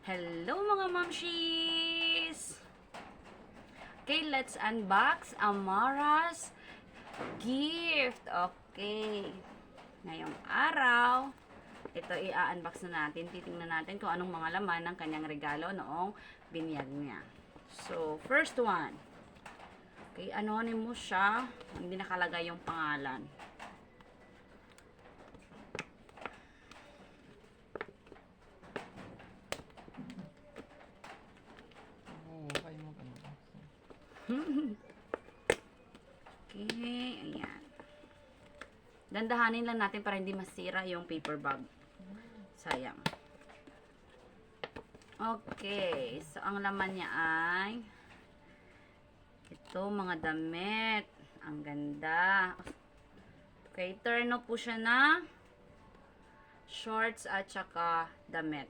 Hello mga mamshis! Okay, let's unbox Amara's gift. Okay. Ngayong araw, ito i-unbox na natin. Titingnan natin kung anong mga laman ng kanyang regalo noong binyag niya. So, first one. Okay, anonymous siya. Hindi nakalagay yung pangalan. Okay, ayan. Dandahanin lang natin para hindi masira yung paper bag. Sayang. Okay, so ang laman niya ay ito, mga damit. Ang ganda. Okay, turn po siya na shorts at saka damit.